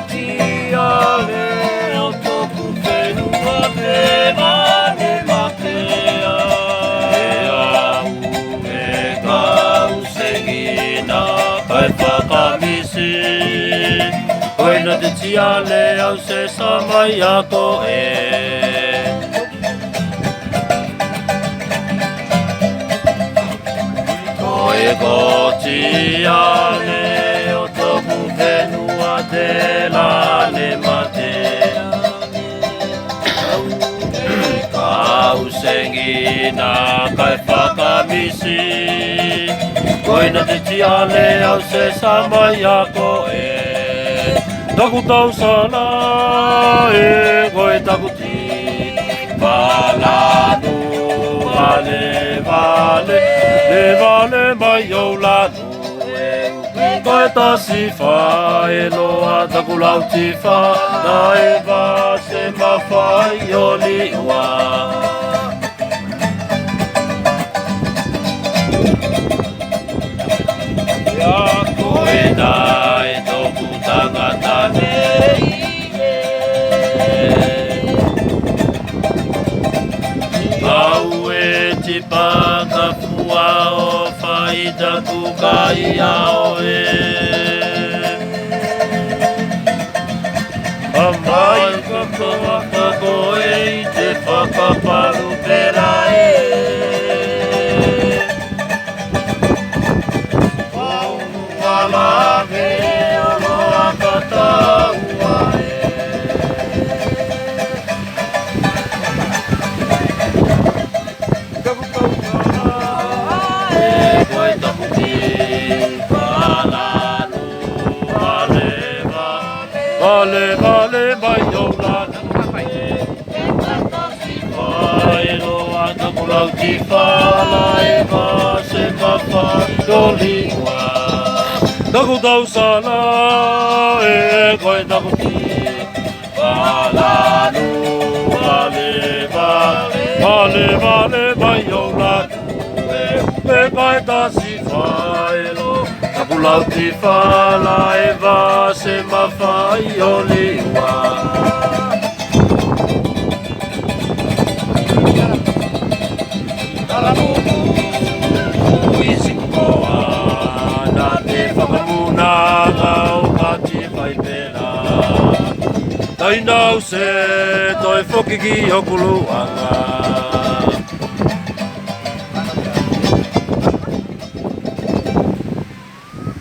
tia le o tōku whenua te mane matea. E au e kau sengina kai whakamisi. Koina te tia le au se samai ako e. Koe ko tia le o tōku whenua te lane matea. Kau sengina kai whakamisi. Koina te tia le au se samai ako e. Taku tau sana e koe taku ti. Valanu vale vale le vale mai o lanu. Koe tasi wha e loa taku lau ti wha. Na e wa se mawhai o liua. Ia koe nai tōku tangata nei e. Au e tipa ka fua o whaida kukai ao e. Amai ka kawaka koe i te whakaparu pera e. Wala me o loa kataua e. E koe taku ti whalanu vale vale. Vale vale mai o lanu e. Ai loa taku lau ti whala e wa se mawhai o liua. Taku tau sana e koe taku ti. Valanu vale vale. Vale vale mai o lanu e. Me kai tasi whaelo. Taku lau ti whala e wa se mawhai o liua. Taramuku isi kukoa. Na te whakamuna ngau kati whaipena. Tai nau se toi whokiki o kuluanga.